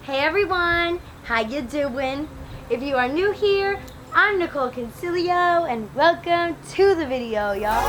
Hey everyone, how you doing? If you are new here, I'm Nicol Concilio and welcome to the video, y'all.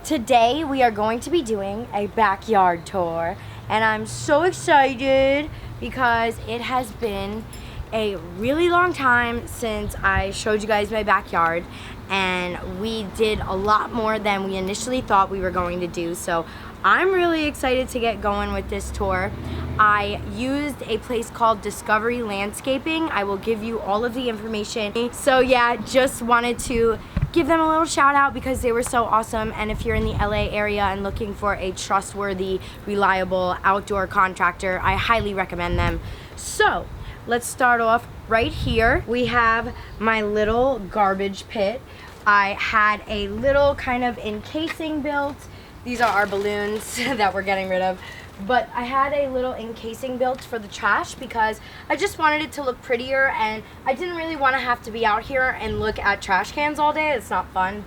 Today we are going to be doing a backyard tour and I'm so excited because it has been a really long time since I showed you guys my backyard, and we did a lot more than we initially thought we were going to do. So I'm really excited to get going with this tour. I used a place called Discovery Landscaping. I will give you all of the information. So yeah, just wanted to give them a little shout out because they were so awesome. And if you're in the LA area and looking for a trustworthy, reliable outdoor contractor, I highly recommend them. So let's start off right here. We have my little garbage pit. I had a little kind of encasing built. These are our balloons that we're getting rid of. But I had a little encasing built for the trash because I just wanted it to look prettier, and I didn't really want to have to be out here and look at trash cans all day. It's not fun.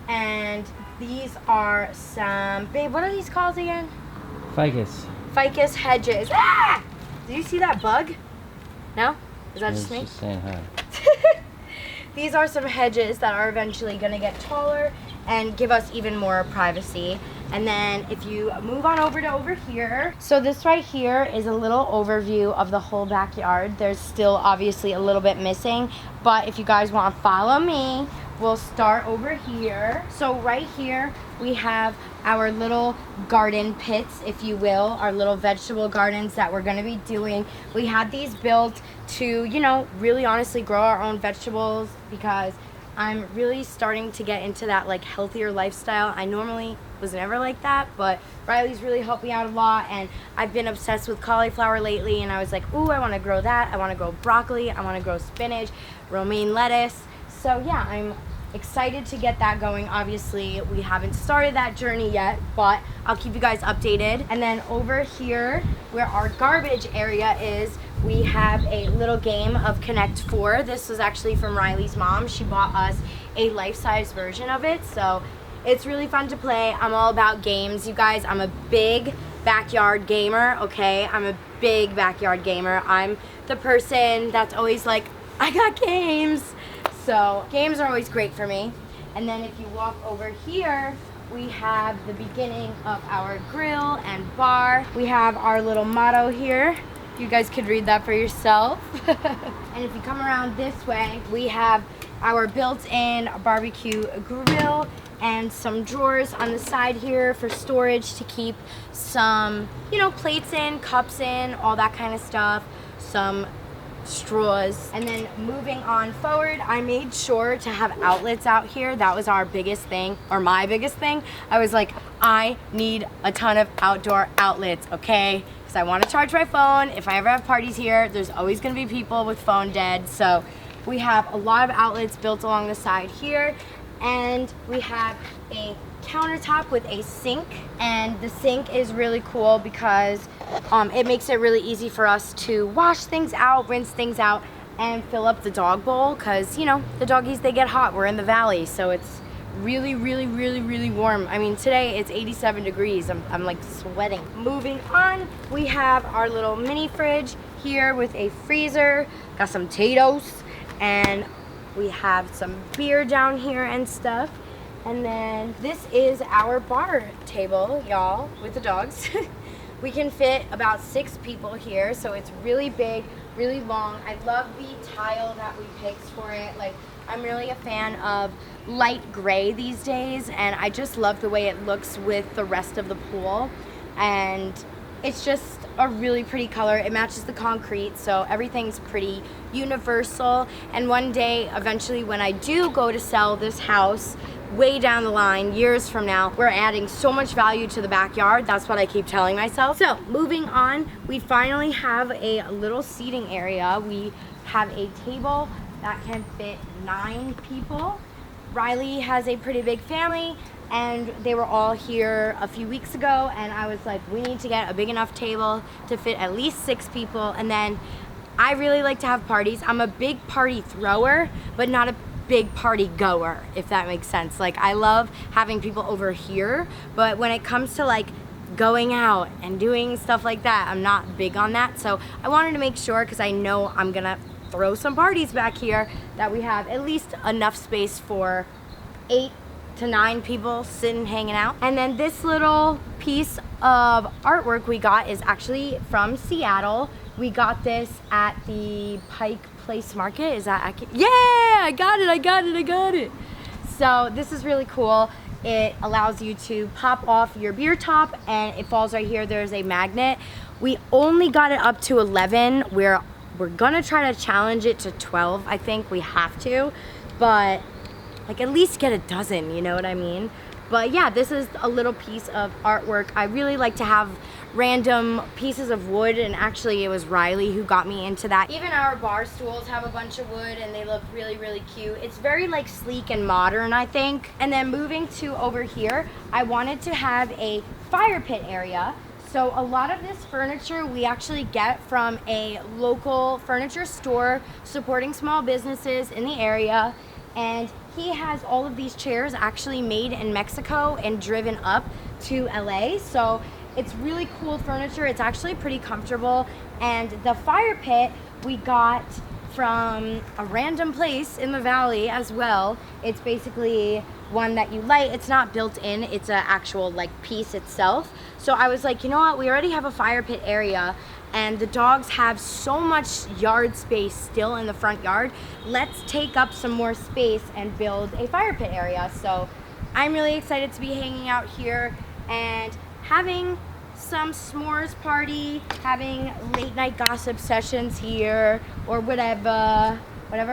And these are some, babe, what are these called again? Ficus. Ficus hedges. Ah! Did you see that bug? No? Is that just me? Just saying hi. These are some hedges that are eventually going to get taller and give us even more privacy. And then if you move on over here, so this right here is a little overview of the whole backyard. There's still obviously a little bit missing, but if you guys want to follow me, we'll start over here. So right here we have our little garden pits, if you will, our little vegetable gardens that we're going to be doing. We had these built to, you know, really honestly grow our own vegetables because I'm really starting to get into that like healthier lifestyle. I normally was never like that, but Riley's really helped me out a lot, and I've been obsessed with cauliflower lately, and I was like, ooh, I want to grow that. I want to grow broccoli. I want to grow spinach, romaine lettuce. So yeah, I'm excited to get that going. Obviously, we haven't started that journey yet, but I'll keep you guys updated. And then over here, where our garbage area is, we have a little game of Connect 4. This was actually from Riley's mom. She bought us a life-size version of it, so it's really fun to play. I'm all about games, you guys. I'm a big backyard gamer, okay? I'm a big backyard gamer. I'm the person that's always like, I got games. So games are always great for me. And then if you walk over here, we have the beginning of our grill and bar. We have our little motto here. You guys could read that for yourself. And if you come around this way, we have our built-in barbecue grill and some drawers on the side here for storage to keep some, you know, plates in, cups in, all that kind of stuff, some straws. And then moving on forward, I made sure to have outlets out here. That was our biggest thing, or my biggest thing. I was like, I need a ton of outdoor outlets, okay? Because I want to charge my phone. If I ever have parties here, there's always going to be people with phone dead. So we have a lot of outlets built along the side here. And we have a countertop with a sink, and the sink is really cool because it makes it really easy for us to wash things out, rinse things out, and fill up the dog bowl because, you know, the doggies, they get hot. We're in the valley, so it's really warm. I mean, today it's 87 degrees. I'm like sweating. Moving on, we have our little mini fridge here with a freezer, got some potatoes, and we have some beer down here and stuff. And then this is our bar table, y'all, with the dogs. We can fit about 6 people here, so it's really big, really long. I love the tile that we picked for it. Like, I'm really a fan of light gray these days, and I just love the way it looks with the rest of the pool. And it's just a really pretty color. It matches the concrete, so everything's pretty universal. And one day, eventually, when I do go to sell this house, way down the line, years from now, we're adding so much value to the backyard. That's what I keep telling myself. So moving on, we finally have a little seating area. We have a table that can fit 9 people. Riley has a pretty big family, and they were all here a few weeks ago, and I was like, we need to get a big enough table to fit at least 6 people. And then I really like to have parties. I'm a big party thrower, but not a big party goer, if that makes sense. Like, I love having people over here, but when it comes to like going out and doing stuff like that. I'm not big on that, so I wanted to make sure, because I know I'm gonna throw some parties back here, that we have at least enough space for 8 to 9 people sitting, hanging out. And then this little piece of artwork we got is actually from Seattle. We got this at the Pike Place Market. Is that accurate? Yeah, I got it. So this is really cool. It allows you to pop off your beer top, and it falls right here. There's a magnet. We only got it up to 11. We're gonna try to challenge it to 12. I think we have to, but like at least get a dozen, you know what I mean? But yeah, this is a little piece of artwork. I really like to have random pieces of wood, and actually it was Riley who got me into that. Even our bar stools have a bunch of wood and they look really, really cute. It's very like sleek and modern, I think. And then moving to over here, I wanted to have a fire pit area. So a lot of this furniture we actually get from a local furniture store supporting small businesses in the area. And he has all of these chairs actually made in Mexico and driven up to LA. So it's really cool furniture. It's actually pretty comfortable. And the fire pit we got from a random place in the valley as well. It's basically one that you light. It's not built in, it's an actual like piece itself. So I was like, you know what, we already have a fire pit area and the dogs have so much yard space still in the front yard. Let's take up some more space and build a fire pit area. So I'm really excited to be hanging out here and having some s'mores party, having late night gossip sessions here, or whatever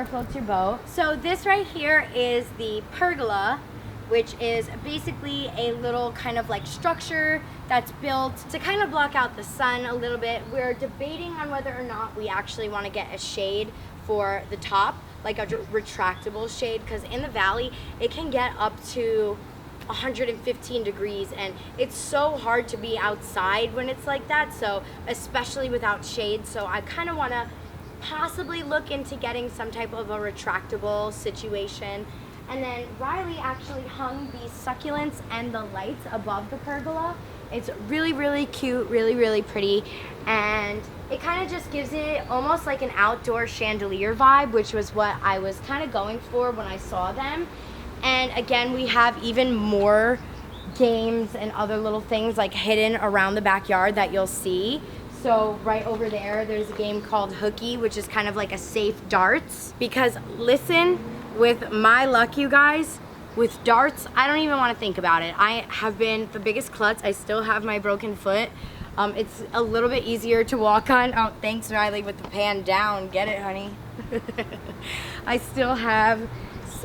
floats your boat. So this right here is the pergola, which is basically a little kind of like structure that's built to kind of block out the sun a little bit. We're debating on whether or not we actually want to get a shade for the top, like a retractable shade, because in the valley it can get up to 115 degrees and it's so hard to be outside when it's like that, so especially without shade. So I kind of want to possibly look into getting some type of a retractable situation. And then Riley actually hung these succulents and the lights above the pergola. It's really, really cute, really, really pretty, and it kind of just gives it almost like an outdoor chandelier vibe, which was what I was kind of going for when I saw them. And again, we have even more games and other little things like hidden around the backyard that you'll see. So right over there, there's a game called Hooky, which is kind of like a safe darts. Because listen, with my luck, you guys, with darts, I don't even want to think about it. I have been the biggest klutz. I still have my broken foot. It's a little bit easier to walk on. Oh, thanks, Riley, with the pan down. Get it, honey? I still have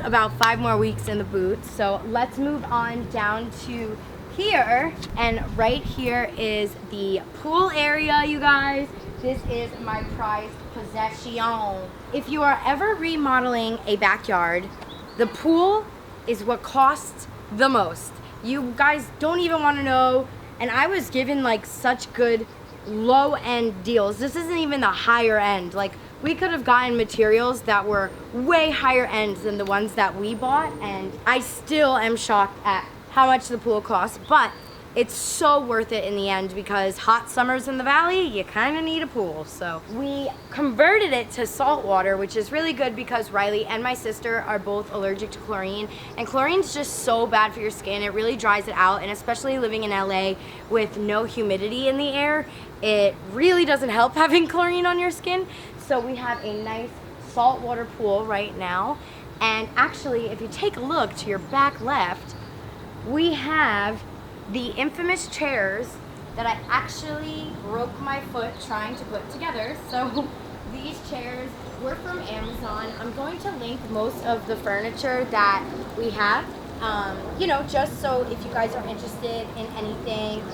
about 5 more weeks in the boot. So let's move on down to here. And right here is the pool area, you guys. This is my prized possession. If you are ever remodeling a backyard, the pool is what costs the most. You guys don't even want to know. And I was given like such good low-end deals. This isn't even the higher end. Like, we could have gotten materials that were way higher end than the ones that we bought, and I still am shocked at how much the pool costs, but it's so worth it in the end because hot summers in the valley, you kind of need a pool. So we converted it to salt water, which is really good because Riley and my sister are both allergic to chlorine, and chlorine's just so bad for your skin. It really dries it out, and especially living in LA with no humidity in the air, it really doesn't help having chlorine on your skin. So we have a nice saltwater pool right now. And actually, if you take a look to your back left, we have the infamous chairs that I actually broke my foot trying to put together. So these chairs were from Amazon. I'm going to link most of the furniture that we have, you know, just so if you guys are interested in anything,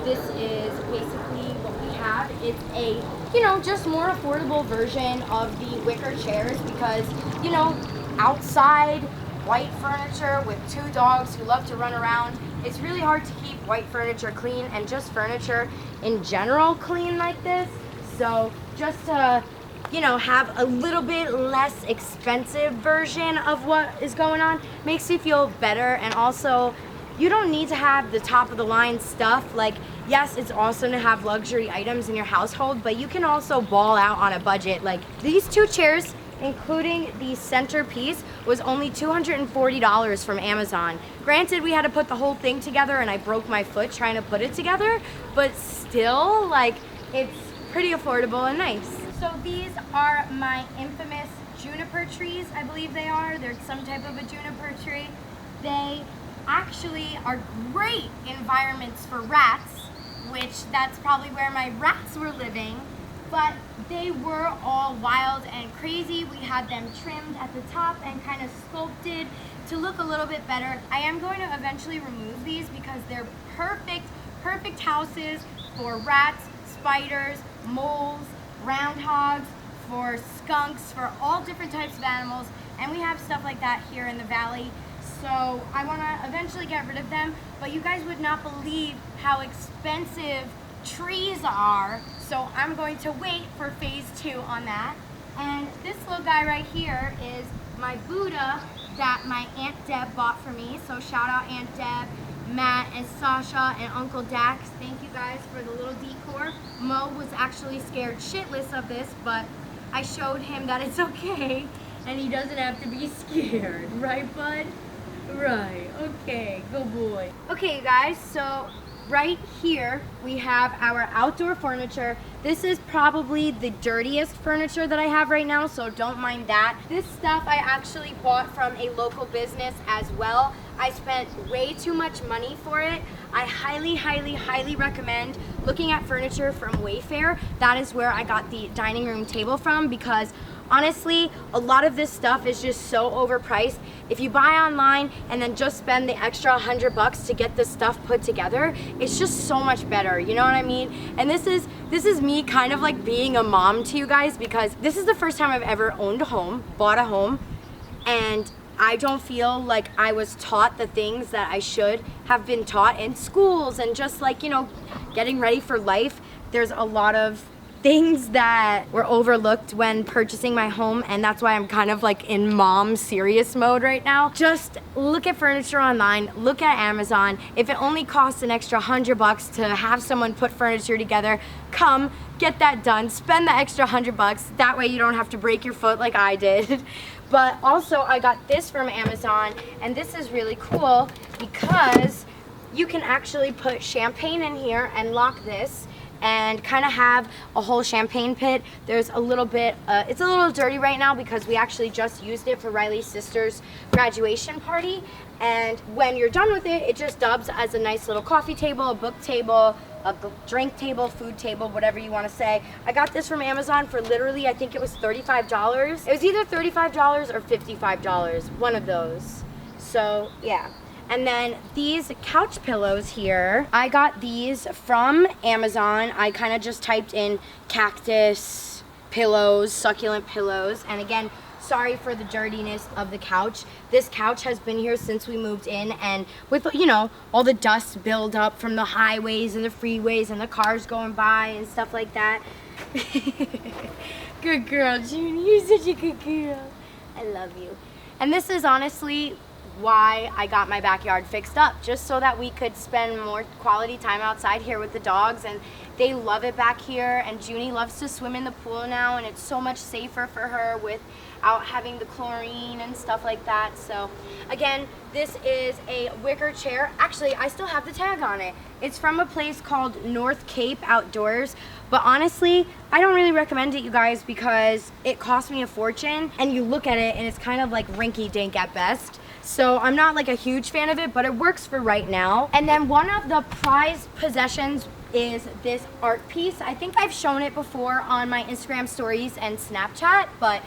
this is basically what we have. It's a, you know, just more affordable version of the wicker chairs because, you know, outside white furniture with 2 dogs who love to run around, it's really hard to keep white furniture clean and just furniture in general clean like this. So just to, you know, have a little bit less expensive version of what is going on makes you feel better. And also, you don't need to have the top of the line stuff. Like, yes, it's awesome to have luxury items in your household, but you can also ball out on a budget. Like these 2 chairs, including the centerpiece, was only $240 from Amazon. Granted, we had to put the whole thing together and I broke my foot trying to put it together, but still, like, it's pretty affordable and nice. So these are my infamous Juniper Trees, I believe they are. They're some type of a juniper tree. They actually are great environments for rats, which that's probably where my rats were living, but they were all wild and crazy. We had them trimmed at the top and kind of sculpted to look a little bit better. I am going to eventually remove these because they're perfect houses for rats, spiders, moles, groundhogs, for skunks, for all different types of animals, and we have stuff like that here in the valley. So I want to eventually get rid of them, but you guys would not believe how expensive trees are, so I'm going to wait for phase 2 on that. And this little guy right here is my Buddha that my Aunt Deb bought for me, so shout out Aunt Deb, Matt and Sasha and Uncle Dax. Thank you guys for the little decor. Mo was actually scared shitless of this, but I showed him that it's okay and he doesn't have to be scared, right bud? Right, okay, good boy. Okay you guys, so right here we have our outdoor furniture. This is probably the dirtiest furniture that I have right now, so don't mind that. This stuff I actually bought from a local business as well. I spent way too much money for it. I highly recommend looking at furniture from Wayfair. That is where I got the dining room table from, because honestly, a lot of this stuff is just so overpriced. If you buy online and then just spend the extra $100 to get this stuff put together, it's just so much better, you know what I mean? And this is me kind of like being a mom to you guys, because this is the first time I've ever owned a home, bought a home, and I don't feel like I was taught the things that I should have been taught in schools, and just like, you know, getting ready for life. There's a lot of things that were overlooked when purchasing my home, and that's why I'm kind of like in mom serious mode right now. Just look at furniture online, look at Amazon. If it only costs an extra $100 to have someone put furniture together, come get that done, spend the extra $100. That way you don't have to break your foot like I did. But also I got this from Amazon, and this is really cool because you can actually put champagne in here and lock this and kind of have a whole champagne pit. There's a little bit, it's a little dirty right now because we actually just used it for Riley's sister's graduation party. And when you're done with it, it just dubs as a nice little coffee table, a book table, a drink table, food table, whatever you want to say. I got this from Amazon for literally, I think it was $35. It was either $35 or $55, one of those. So yeah. And then these couch pillows here, I got these from Amazon. I kind of just typed in cactus pillows, succulent pillows. And again, sorry for the dirtiness of the couch. This couch has been here since we moved in, and with, you know, all the dust build up from the highways and the freeways and the cars going by and stuff like that. Good girl, Junie. You're such a good girl. I love you. And this is honestly why I got my backyard fixed up, just so that we could spend more quality time outside here with the dogs, and they love it back here, and Junie loves to swim in the pool now, and it's so much safer for her without having the chlorine and stuff like that. So again, this is a wicker chair. Actually, I still have the tag on it. It's from a place called North Cape Outdoors, but honestly, I don't really recommend it, you guys, because it cost me a fortune, and you look at it and it's kind of like rinky-dink at best. So I'm not like a huge fan of it, but it works for right now. And then one of the prized possessions is this art piece. I think I've shown it before on my Instagram stories and Snapchat, but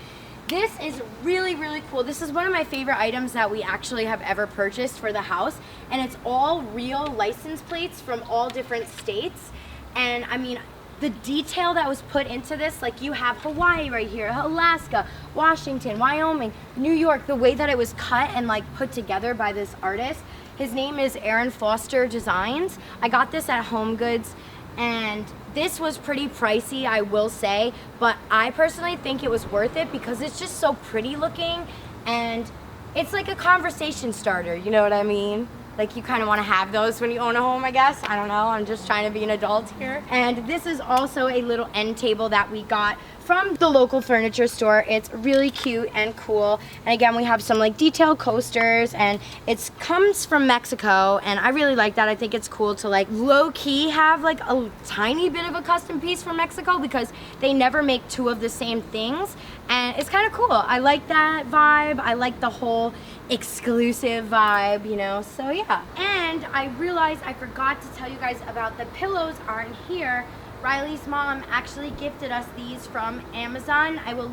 this is really cool. This is one of my favorite items that we actually have ever purchased for the house, and it's all real license plates from all different states. And I mean, the detail that was put into this, like you have Hawaii right here, Alaska, Washington, Wyoming, New York, the way that it was cut and like put together by this artist. His name is Aaron Foster Designs. I got this at Home Goods, and this was pretty pricey, I will say, but I personally think it was worth it because it's just so pretty looking, and it's like a conversation starter, you know what I mean? Like, you kind of want to have those when you own a home, I guess. I don't know. I'm just trying to be an adult here. And this is also a little end table that we got from the local furniture store. It's really cute and cool. And again, we have some like detailed coasters, and it comes from Mexico, and I really like that. I think it's cool to like low-key have like a tiny bit of a custom piece from Mexico, because they never make two of the same things, and it's kind of cool. I like that vibe. I like the whole exclusive vibe, you know, so yeah. And I realized I forgot to tell you guys about the pillows aren't here. Riley's mom actually gifted us these from Amazon. I will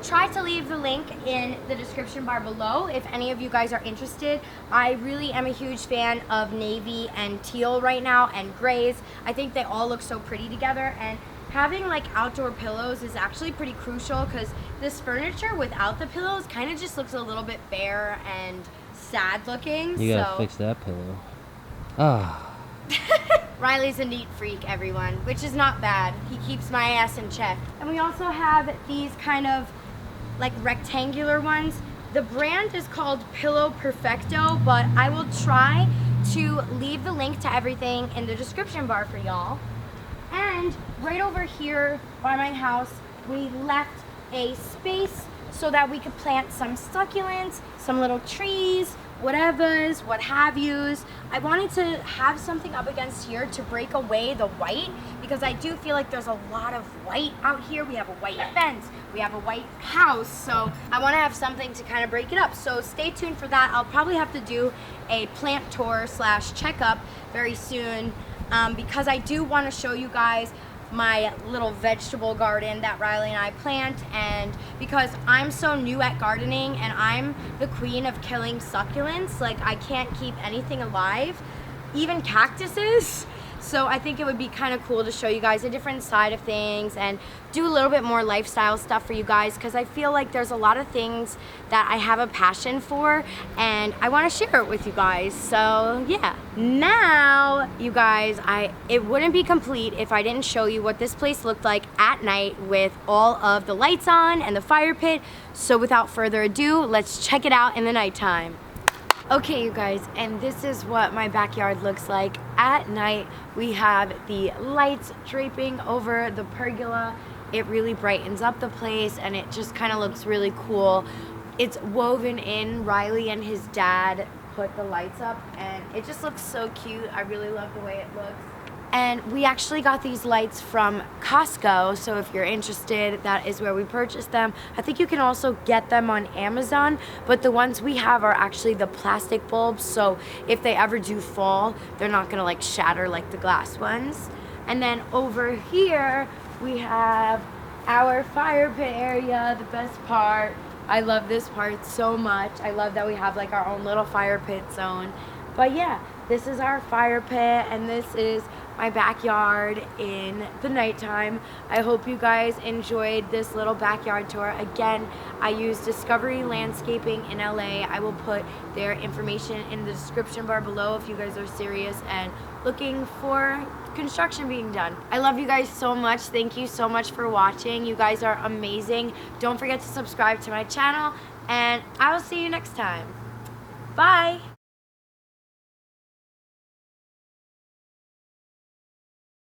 try to leave the link in the description bar below if any of you guys are interested. I really am a huge fan of navy and teal right now, and grays. I think they all look so pretty together, and having like outdoor pillows is actually pretty crucial, because this furniture without the pillows kind of just looks a little bit bare and sad looking. You gotta fix that pillow. Ah. Riley's a neat freak, everyone, which is not bad. He keeps my ass in check. And we also have these kind of like rectangular ones. The brand is called Pillow Perfecto, but I will try to leave the link to everything in the description bar for y'all. And right over here by my house, we left a space so that we could plant some succulents, some little trees, whatevers, what have yous. I wanted to have something up against here to break away the white, because I do feel like there's a lot of white out here. We have a white fence, we have a white house, so I want to have something to kind of break it up. So stay tuned for that. I'll probably have to do a plant tour / checkup very soon, because I do want to show you guys my little vegetable garden that Riley and I plant. And because I'm so new at gardening and I'm the queen of killing succulents, like I can't keep anything alive, even cactuses. So I think it would be kind of cool to show you guys a different side of things and do a little bit more lifestyle stuff for you guys, because I feel like there's a lot of things that I have a passion for and I want to share it with you guys. So yeah. Now, you guys, it wouldn't be complete if I didn't show you what this place looked like at night with all of the lights on and the fire pit. So without further ado, let's check it out in the nighttime. Okay, you guys, and this is what my backyard looks like at night. We have the lights draping over the pergola. It really brightens up the place, and it just kind of looks really cool. It's woven in. Riley and his dad put the lights up, and it just looks so cute. I really love the way it looks. And we actually got these lights from Costco, so if you're interested, that is where we purchased them. I think you can also get them on Amazon, but the ones we have are actually the plastic bulbs, so if they ever do fall, they're not gonna like shatter like the glass ones. And then over here, we have our fire pit area, the best part. I love this part so much. I love that we have like our own little fire pit zone. But yeah, this is our fire pit, and this is my backyard in the nighttime. I hope you guys enjoyed this little backyard tour. Again, I use Discovery Landscaping in LA. I will put their information in the description bar below if you guys are serious and looking for construction being done. I love you guys so much. Thank you so much for watching. You guys are amazing. Don't forget to subscribe to my channel, and I will see you next time. Bye.